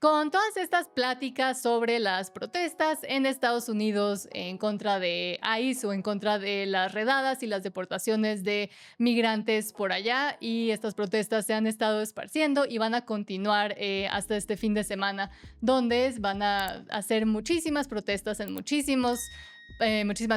Con todas estas pláticas sobre las protestas en Estados Unidos en contra de ICE o en contra de las redadas y las deportaciones de migrantes por allá, y estas protestas se han estado esparciendo y van a continuar hasta este fin de semana, donde van a hacer muchísimas protestas en muchísimas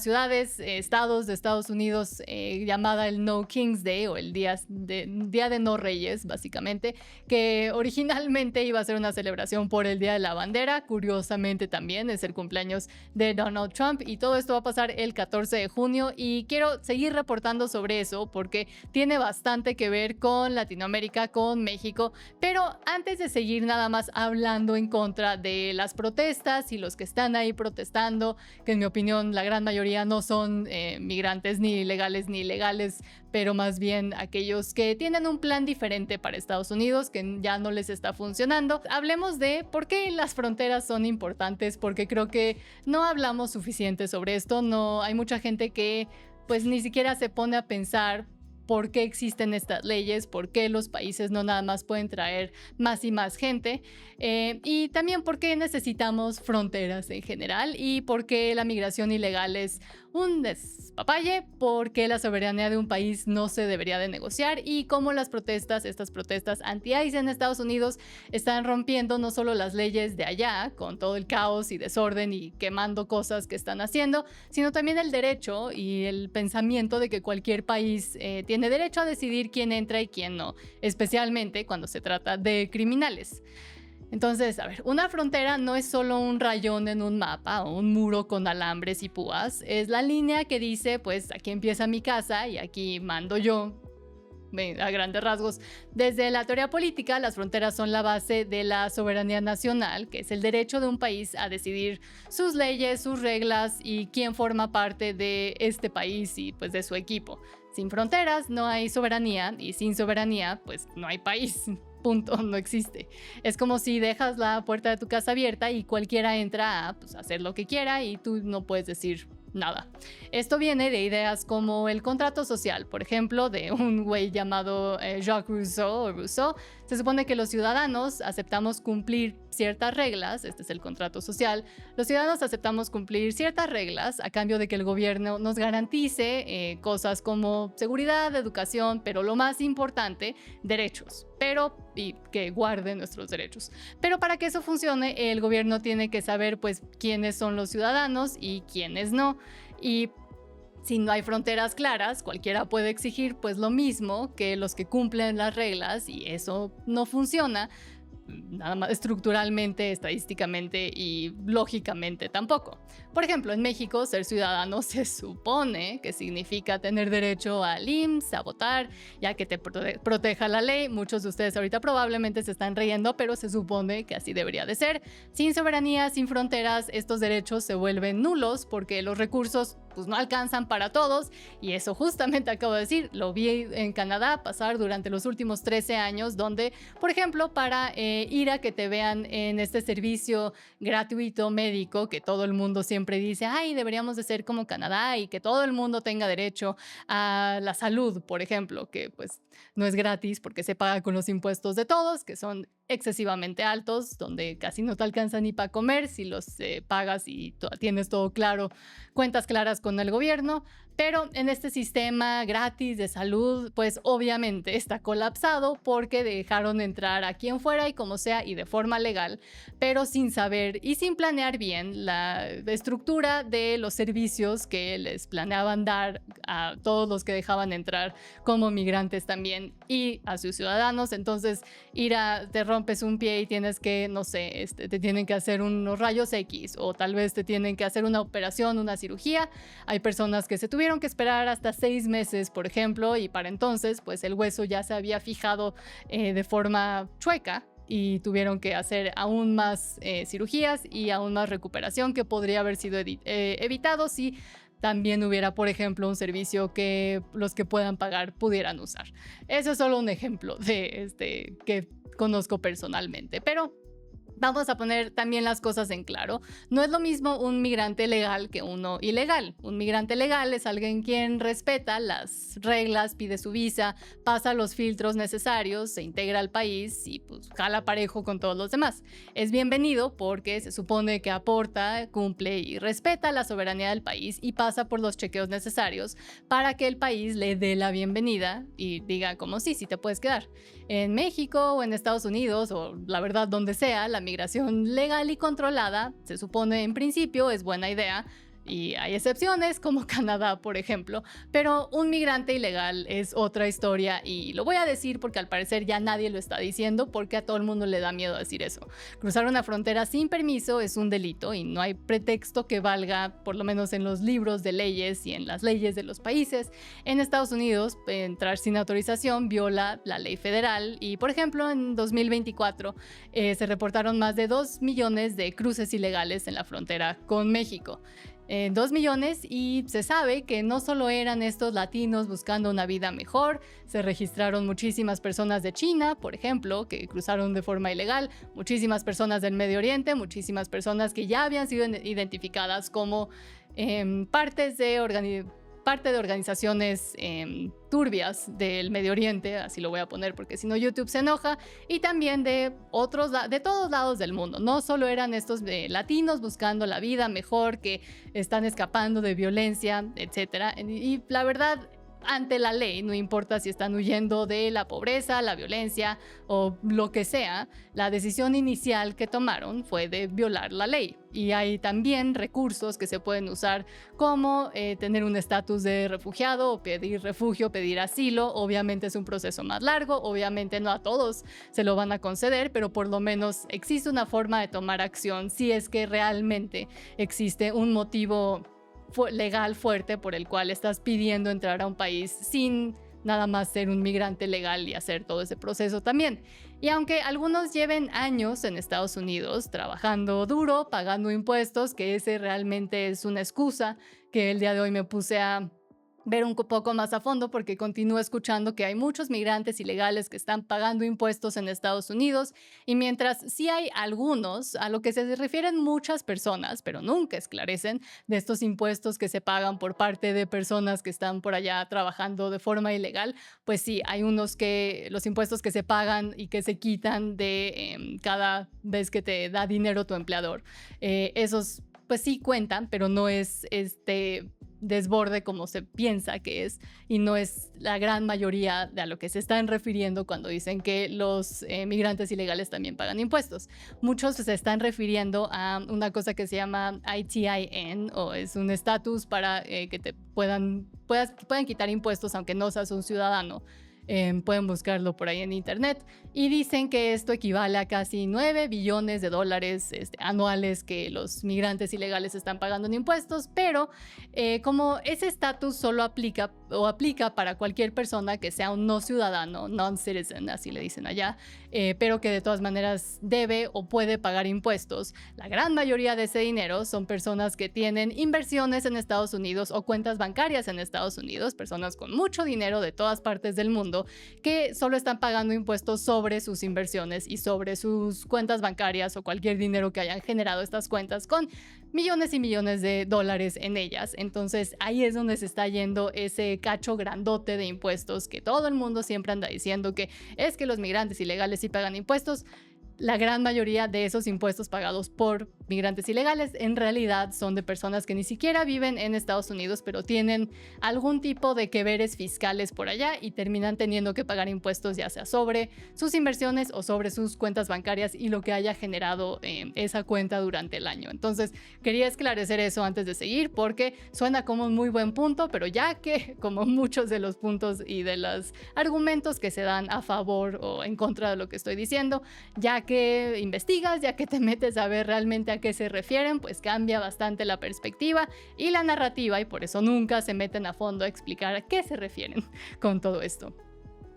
ciudades, estados de Estados Unidos, llamada el No King's Day o el Día de No Reyes, básicamente, que originalmente iba a ser una celebración por el Día de la Bandera. Curiosamente también es el cumpleaños de Donald Trump, y todo esto va a pasar el 14 de junio, y quiero seguir reportando sobre eso porque tiene bastante que ver con Latinoamérica, con México. Pero antes de seguir nada más hablando en contra de las protestas y los que están ahí protestando, que en mi opinión la gran mayoría no son migrantes ni legales ni ilegales, pero más bien aquellos que tienen un plan diferente para Estados Unidos que ya no les está funcionando. Hablemos de por qué las fronteras son importantes, porque creo que no hablamos suficiente sobre esto. No hay mucha gente que pues ni siquiera se pone a pensar por qué existen estas leyes, por qué los países no nada más pueden traer más y más gente, y también por qué necesitamos fronteras en general, y por qué la migración ilegal es un despapalle, por qué la soberanía de un país no se debería de negociar, y cómo estas protestas anti-ICE en Estados Unidos están rompiendo no solo las leyes de allá, con todo el caos y desorden y quemando cosas que están haciendo, sino también el derecho y el pensamiento de que cualquier país tiene derecho a decidir quién entra y quién no, especialmente cuando se trata de criminales. Entonces, a ver, una frontera no es solo un rayón en un mapa o un muro con alambres y púas, es la línea que dice, pues aquí empieza mi casa y aquí mando yo. A grandes rasgos, desde la teoría política, las fronteras son la base de la soberanía nacional, que es el derecho de un país a decidir sus leyes, sus reglas y quién forma parte de este país y pues de su equipo. Sin fronteras no hay soberanía, y sin soberanía pues no hay país. Punto, no existe. Es como si dejas la puerta de tu casa abierta y cualquiera entra a pues, hacer lo que quiera y tú no puedes decir nada. Esto viene de ideas como el contrato social, por ejemplo, de un güey llamado Jacques Rousseau. Se supone que los ciudadanos aceptamos cumplir ciertas reglas, este es el contrato social, los ciudadanos aceptamos cumplir ciertas reglas a cambio de que el gobierno nos garantice cosas como seguridad, educación, pero lo más importante, derechos, y que guarde nuestros derechos. Pero para que eso funcione, el gobierno tiene que saber pues quiénes son los ciudadanos y quiénes no. Y si no hay fronteras claras, cualquiera puede exigir pues lo mismo que los que cumplen las reglas, y eso no funciona, nada más estructuralmente, estadísticamente y lógicamente tampoco. Por ejemplo, en México, ser ciudadano se supone que significa tener derecho al IMSS, a votar, ya que te proteja la ley. Muchos de ustedes ahorita probablemente se están riendo, pero se supone que así debería de ser. Sin soberanía, sin fronteras, estos derechos se vuelven nulos porque los recursos pues no alcanzan para todos, y eso justamente acabo de decir, lo vi en Canadá pasar durante los últimos 13 años, donde, por ejemplo, para ir a que te vean en este servicio gratuito médico que todo el mundo siempre dice, ay, deberíamos de ser como Canadá y que todo el mundo tenga derecho a la salud, por ejemplo, que pues no es gratis porque se paga con los impuestos de todos, que son excesivamente altos, donde casi no te alcanza ni para comer si los pagas y tienes todo claro, cuentas claras con el gobierno. Pero en este sistema gratis de salud, pues obviamente está colapsado porque dejaron entrar a quien fuera y como sea y de forma legal, pero sin saber y sin planear bien la estructura de los servicios que les planeaban dar a todos los que dejaban entrar como migrantes también y a sus ciudadanos. Entonces te rompes un pie y tienes que, no sé, te tienen que hacer unos rayos X, o tal vez te tienen que hacer una operación, una cirugía. Hay personas que se tuvieron que esperar hasta 6 meses, por ejemplo, y para entonces pues el hueso ya se había fijado de forma chueca, y tuvieron que hacer aún más cirugías y aún más recuperación que podría haber sido evitado si también hubiera, por ejemplo, un servicio que los que puedan pagar pudieran usar. Eso es solo un ejemplo de que conozco personalmente, pero Vamos a poner también las cosas en claro. No es lo mismo un migrante legal que uno ilegal. Un migrante legal es alguien quien respeta las reglas, pide su visa, pasa los filtros necesarios, se integra al país y pues jala parejo con todos los demás. Es bienvenido porque se supone que aporta, cumple y respeta la soberanía del país y pasa por los chequeos necesarios para que el país le dé la bienvenida y diga como sí, sí te puedes quedar. En México o en Estados Unidos o la verdad donde sea, la migración legal y controlada se supone en principio es buena idea y hay excepciones como Canadá, por ejemplo, pero un migrante ilegal es otra historia y lo voy a decir porque al parecer ya nadie lo está diciendo porque a todo el mundo le da miedo decir eso. Cruzar una frontera sin permiso es un delito y no hay pretexto que valga, por lo menos en los libros de leyes y en las leyes de los países. En Estados Unidos, entrar sin autorización viola la ley federal y, por ejemplo, en 2024 se reportaron más de 2 millones de cruces ilegales en la frontera con México. 2 millones y se sabe que no solo eran estos latinos buscando una vida mejor, se registraron muchísimas personas de China, por ejemplo, que cruzaron de forma ilegal, muchísimas personas del Medio Oriente, muchísimas personas que ya habían sido identificadas como parte de organizaciones turbias del Medio Oriente, así lo voy a poner porque si no YouTube se enoja, y también de todos lados del mundo. No solo eran estos latinos buscando la vida mejor, que están escapando de violencia, etcétera. Y la verdad, ante la ley, no importa si están huyendo de la pobreza, la violencia o lo que sea, la decisión inicial que tomaron fue de violar la ley. Y hay también recursos que se pueden usar como tener un estatus de refugiado o pedir refugio, pedir asilo. Obviamente es un proceso más largo, obviamente no a todos se lo van a conceder, pero por lo menos existe una forma de tomar acción si es que realmente existe un motivo legal fuerte por el cual estás pidiendo entrar a un país sin nada más ser un migrante legal y hacer todo ese proceso también. Y aunque algunos lleven años en Estados Unidos trabajando duro, pagando impuestos, que ese realmente es una excusa que el día de hoy me puse a ver un poco más a fondo porque continúo escuchando que hay muchos migrantes ilegales que están pagando impuestos en Estados Unidos y mientras sí hay algunos a lo que se refieren muchas personas, pero nunca esclarecen de estos impuestos que se pagan por parte de personas que están por allá trabajando de forma ilegal, pues sí, hay unos que los impuestos que se pagan y que se quitan de cada vez que te da dinero tu empleador. Esos pues sí cuentan, pero no es desborde como se piensa que es y no es la gran mayoría de a lo que se están refiriendo cuando dicen que los migrantes ilegales también pagan impuestos. Muchos se están refiriendo a una cosa que se llama ITIN o es un estatus para que te puedan quitar impuestos aunque no seas un ciudadano. Pueden buscarlo por ahí en internet y dicen que esto equivale a casi 9 billones de dólares anuales que los migrantes ilegales están pagando en impuestos, pero como ese estatus solo aplica para cualquier persona que sea un no ciudadano, non-citizen, así le dicen allá, pero que de todas maneras debe o puede pagar impuestos. La gran mayoría de ese dinero son personas que tienen inversiones en Estados Unidos o cuentas bancarias en Estados Unidos, personas con mucho dinero de todas partes del mundo que solo están pagando impuestos sobre sus inversiones y sobre sus cuentas bancarias o cualquier dinero que hayan generado estas cuentas con millones y millones de dólares en ellas. Entonces ahí es donde se está yendo ese cacho grandote de impuestos que todo el mundo siempre anda diciendo que es que los migrantes ilegales sí pagan impuestos. La gran mayoría de esos impuestos pagados por migrantes ilegales en realidad son de personas que ni siquiera viven en Estados Unidos, pero tienen algún tipo de deberes fiscales por allá y terminan teniendo que pagar impuestos ya sea sobre sus inversiones o sobre sus cuentas bancarias y lo que haya generado esa cuenta durante el año. Entonces quería esclarecer eso antes de seguir porque suena como un muy buen punto, pero ya que como muchos de los puntos y de los argumentos que se dan a favor o en contra de lo que estoy diciendo, ya que investigas, ya que te metes a ver realmente a qué se refieren, pues cambia bastante la perspectiva y la narrativa y por eso nunca se meten a fondo a explicar a qué se refieren con todo esto.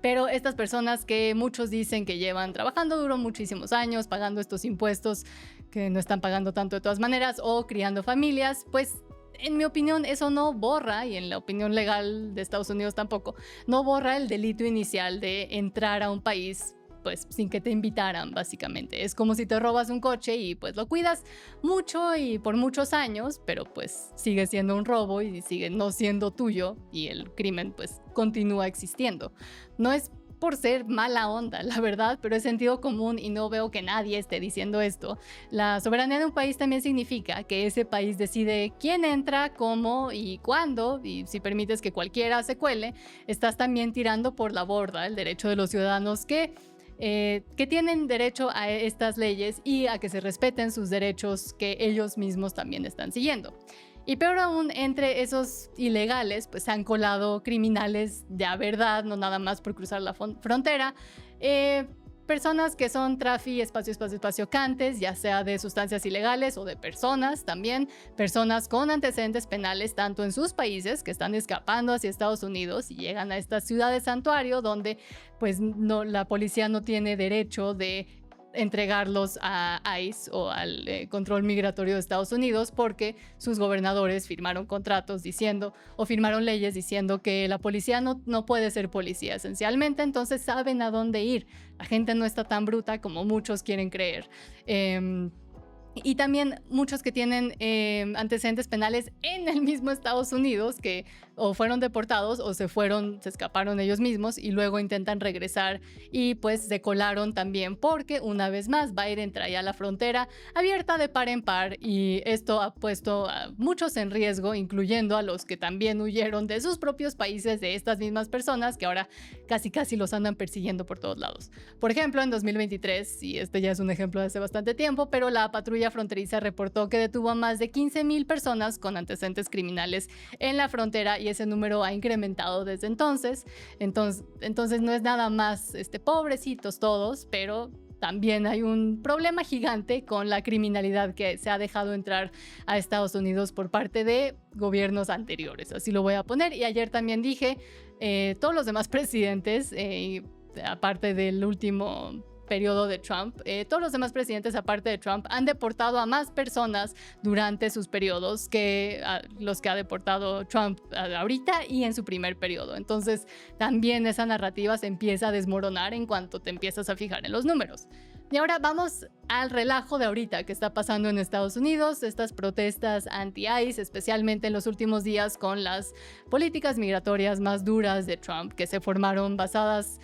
Pero estas personas que muchos dicen que llevan trabajando duro muchísimos años, pagando estos impuestos que no están pagando tanto de todas maneras o criando familias, pues en mi opinión eso no borra, y en la opinión legal de Estados Unidos tampoco, no borra el delito inicial de entrar a un país pues sin que te invitaran, básicamente. Es como si te robas un coche y pues lo cuidas mucho y por muchos años, pero pues sigue siendo un robo y sigue no siendo tuyo y el crimen pues continúa existiendo. No es por ser mala onda, la verdad, pero es sentido común y no veo que nadie esté diciendo esto. La soberanía de un país también significa que ese país decide quién entra, cómo y cuándo, y si permites que cualquiera se cuele, estás también tirando por la borda el derecho de los ciudadanos que tienen derecho a estas leyes y a que se respeten sus derechos que ellos mismos también están siguiendo. Y peor aún, entre esos ilegales, pues se han colado criminales de a verdad, no nada más por cruzar la frontera. Personas que son traficantes, ya sea de sustancias ilegales o de personas también. Personas con antecedentes penales, tanto en sus países, que están escapando hacia Estados Unidos y llegan a esta ciudad de santuario, donde pues no, la policía no tiene derecho de entregarlos a ICE o al control migratorio de Estados Unidos porque sus gobernadores firmaron contratos diciendo o firmaron leyes diciendo que la policía no puede ser policía esencialmente, entonces saben a dónde ir. La gente no está tan bruta como muchos quieren creer. Y también muchos que tienen antecedentes penales en el mismo Estados Unidos que o fueron deportados o se escaparon ellos mismos y luego intentan regresar y pues se colaron también porque una vez más Biden traía la frontera abierta de par en par y esto ha puesto a muchos en riesgo, incluyendo a los que también huyeron de sus propios países de estas mismas personas que ahora casi los andan persiguiendo por todos lados. Por ejemplo, en 2023, y este ya es un ejemplo de hace bastante tiempo, pero la patrulla fronteriza reportó que detuvo a más de 15,000 personas con antecedentes criminales en la frontera y ese número ha incrementado desde entonces. Entonces no es nada más pobrecitos todos, pero también hay un problema gigante con la criminalidad que se ha dejado entrar a Estados Unidos por parte de gobiernos anteriores, así lo voy a poner. Y ayer también dije, todos los demás presidentes, aparte del último periodo de Trump, todos los demás presidentes aparte de Trump han deportado a más personas durante sus periodos que los que ha deportado Trump ahorita y en su primer periodo. Entonces también esa narrativa se empieza a desmoronar en cuanto te empiezas a fijar en los números. Y ahora vamos al relajo de ahorita que está pasando en Estados Unidos, estas protestas anti-ICE, especialmente en los últimos días con las políticas migratorias más duras de Trump, que se formaron basadas,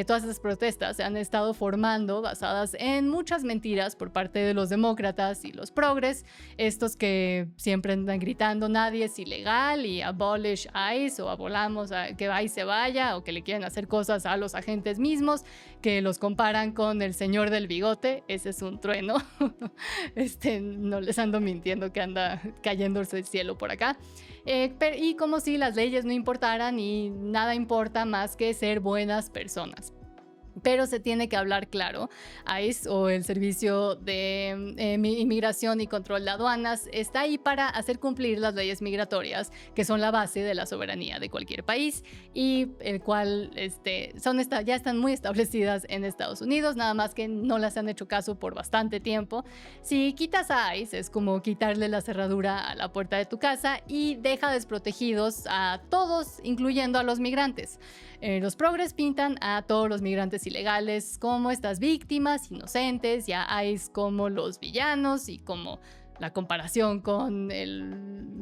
todas esas protestas se han estado formando basadas en muchas mentiras por parte de los demócratas y los progres, estos que siempre andan gritando nadie es ilegal y abolish ICE o abolamos a que ICE se vaya o que le quieren hacer cosas a los agentes mismos, que los comparan con el señor del bigote, ese es un trueno. No les ando mintiendo que anda cayéndose el cielo por acá. Y como si las leyes no importaran y nada importa más que ser buenas personas. Pero se tiene que hablar claro. ICE o el Servicio de Inmigración y Control de Aduanas está ahí para hacer cumplir las leyes migratorias, que son la base de la soberanía de cualquier país y el cual ya están muy establecidas en Estados Unidos, nada más que no las han hecho caso por bastante tiempo. Si quitas a ICE es como quitarle la cerradura a la puerta de tu casa y deja desprotegidos a todos, incluyendo a los migrantes. Los progres pintan a todos los migrantes ilegales como estas víctimas inocentes, ya ICE como los villanos y como la comparación con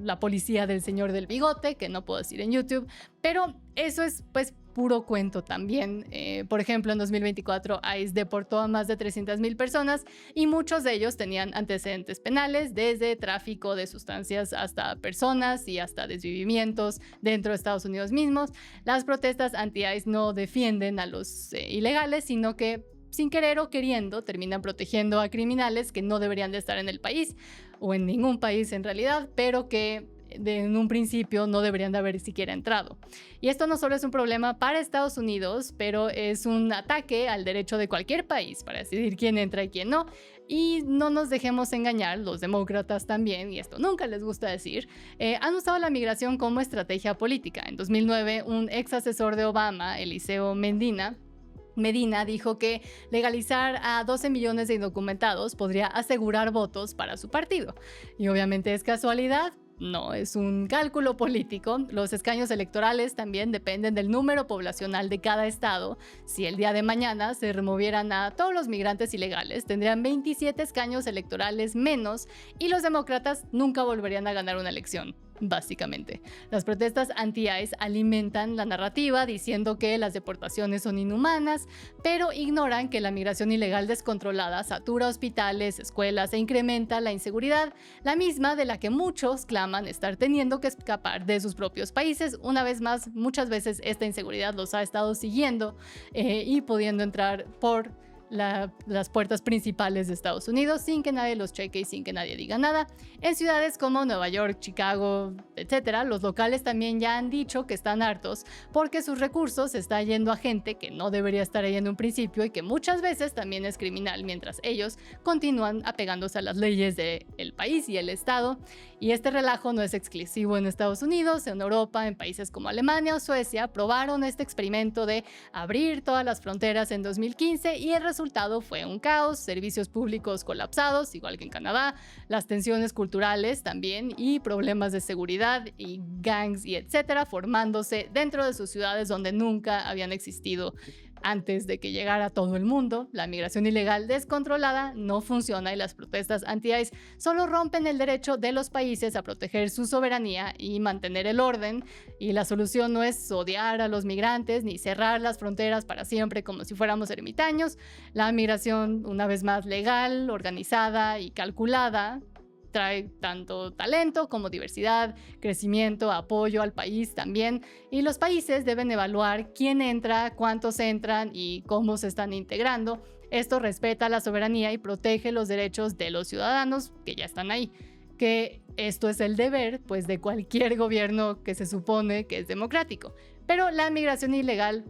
la policía del señor del bigote, que no puedo decir en YouTube, pero eso es pues puro cuento también. Por ejemplo, en 2024 ICE deportó a más de 300,000 personas y muchos de ellos tenían antecedentes penales, desde tráfico de sustancias hasta personas y hasta desvivimientos dentro de Estados Unidos mismos. Las protestas anti-ICE no defienden a los ilegales, sino que sin querer o queriendo terminan protegiendo a criminales que no deberían de estar en el país o en ningún país en realidad, pero que en un principio no deberían de haber siquiera entrado. Y esto no solo es un problema para Estados Unidos, pero es un ataque al derecho de cualquier país para decidir quién entra y quién no. Y no nos dejemos engañar, los demócratas también, y esto nunca les gusta decir, han usado la migración como estrategia política. En 2009, un ex asesor de Obama, Eliseo Medina dijo que legalizar a 12 millones de indocumentados podría asegurar votos para su partido. Y obviamente es casualidad, No, es un cálculo político. Los escaños electorales también dependen del número poblacional de cada estado. Si el día de mañana se removieran a todos los migrantes ilegales, tendrían 27 escaños electorales menos y los demócratas nunca volverían a ganar una elección. Básicamente, las protestas anti-ICE alimentan la narrativa diciendo que las deportaciones son inhumanas, pero ignoran que la migración ilegal descontrolada satura hospitales, escuelas e incrementa la inseguridad, la misma de la que muchos claman estar teniendo que escapar de sus propios países. Una vez más, muchas veces esta inseguridad los ha estado siguiendo y pudiendo entrar por las puertas principales de Estados Unidos sin que nadie los cheque y sin que nadie diga nada. En ciudades como Nueva York, Chicago, etcétera, los locales también ya han dicho que están hartos porque sus recursos se están yendo a gente que no debería estar ahí en un principio y que muchas veces también es criminal, mientras ellos continúan apegándose a las leyes del país y el estado. Y este relajo no es exclusivo en Estados Unidos. En Europa, en países como Alemania o Suecia, probaron este experimento de abrir todas las fronteras en 2015 y el resultado fue un caos, servicios públicos colapsados, igual que en Canadá, las tensiones culturales también y problemas de seguridad y gangs y etcétera formándose dentro de sus ciudades donde nunca habían existido antes de que llegara todo el mundo. La migración ilegal descontrolada no funciona y las protestas anti-ICE solo rompen el derecho de los países a proteger su soberanía y mantener el orden. Y la solución no es odiar a los migrantes ni cerrar las fronteras para siempre como si fuéramos ermitaños. La migración, una vez más, legal, organizada y calculada, trae tanto talento como diversidad, crecimiento, apoyo al país también. Y los países deben evaluar quién entra, cuántos entran y cómo se están integrando. Esto respeta la soberanía y protege los derechos de los ciudadanos que ya están ahí. Que esto es el deber, pues, de cualquier gobierno que se supone que es democrático. Pero la migración ilegal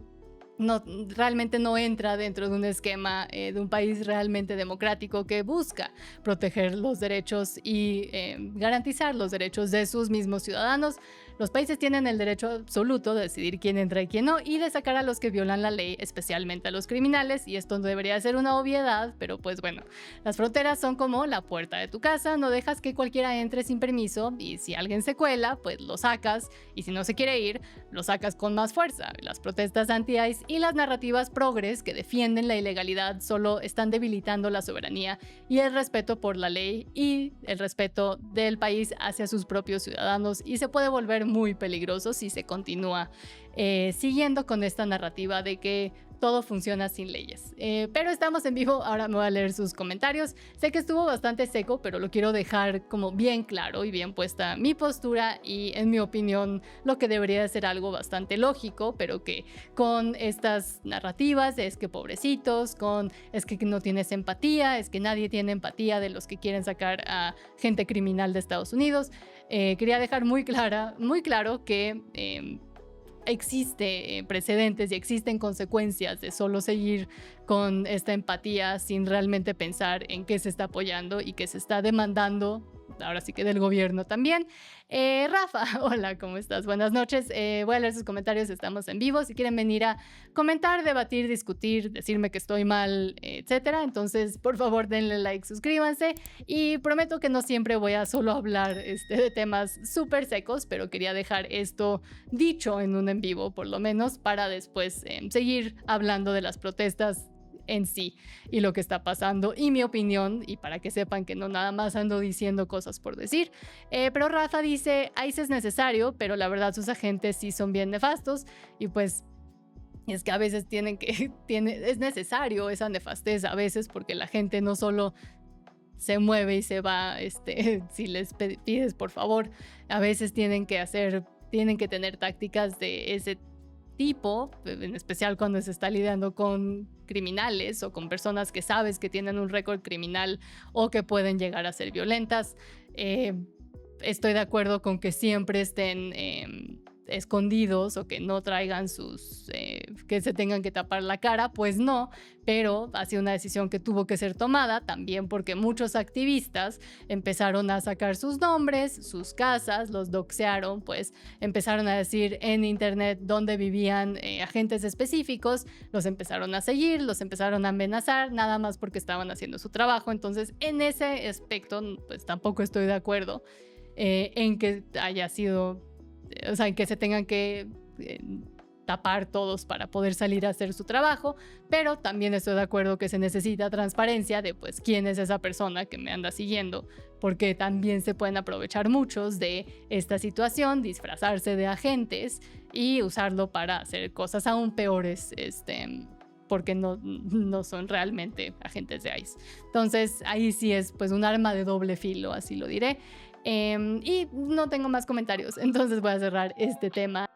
realmente no entra dentro de un esquema de un país realmente democrático que busca proteger los derechos y garantizar los derechos de sus mismos ciudadanos. Los países tienen el derecho absoluto de decidir quién entra y quién no, y de sacar a los que violan la ley, especialmente a los criminales, y esto no debería ser una obviedad, pero pues bueno, las fronteras son como la puerta de tu casa, no dejas que cualquiera entre sin permiso, y si alguien se cuela, pues lo sacas, y si no se quiere ir, lo sacas con más fuerza. Las protestas anti-ICE y las narrativas progres que defienden la ilegalidad solo están debilitando la soberanía y el respeto por la ley y el respeto del país hacia sus propios ciudadanos, y se puede volver muy peligroso si se continúa siguiendo con esta narrativa de que todo funciona sin leyes. Pero estamos en vivo, ahora me voy a leer sus comentarios. Sé que estuvo bastante seco, pero lo quiero dejar como bien claro y bien puesta mi postura y, en mi opinión, lo que debería ser algo bastante lógico, pero que con estas narrativas es que pobrecitos, es que no tienes empatía, es que nadie tiene empatía de los que quieren sacar a gente criminal de Estados Unidos. Quería dejar muy claro que existe precedentes y existen consecuencias de solo seguir con esta empatía sin realmente pensar en qué se está apoyando y qué se está demandando, ahora sí que del gobierno también. Rafa, hola, ¿cómo estás? Buenas noches. Voy a leer sus comentarios, estamos en vivo. Si quieren venir a comentar, debatir, discutir, decirme que estoy mal, etcétera, entonces por favor denle like, suscríbanse, y prometo que no siempre voy a solo hablar de temas súper secos, pero quería dejar esto dicho en un en vivo por lo menos para después seguir hablando de las protestas en sí y lo que está pasando y mi opinión, y para que sepan que no nada más ando diciendo cosas por decir. Pero Rafa dice, ICE es necesario, pero la verdad sus agentes sí son bien nefastos, y pues es que a veces es necesario esa nefastez a veces, porque la gente no solo se mueve y se va si les pides por favor, a veces tienen que tener tácticas de ese tipo, en especial cuando se está lidiando con criminales o con personas que sabes que tienen un récord criminal o que pueden llegar a ser violentas. Estoy de acuerdo con que siempre estén escondidos o que no traigan que se tengan que tapar la cara, pues no, pero ha sido una decisión que tuvo que ser tomada también porque muchos activistas empezaron a sacar sus nombres, sus casas, los doxearon, pues empezaron a decir en internet dónde vivían agentes específicos, los empezaron a seguir, los empezaron a amenazar, nada más porque estaban haciendo su trabajo. Entonces en ese aspecto pues tampoco estoy de acuerdo. en que haya sido, o sea, en que se tengan que tapar todos para poder salir a hacer su trabajo, pero también estoy de acuerdo que se necesita transparencia de pues quién es esa persona que me anda siguiendo, porque también se pueden aprovechar muchos de esta situación, disfrazarse de agentes y usarlo para hacer cosas aún peores, porque no son realmente agentes de ICE. Entonces ahí sí es pues un arma de doble filo, así lo diré. Y no tengo más comentarios, entonces voy a cerrar este tema.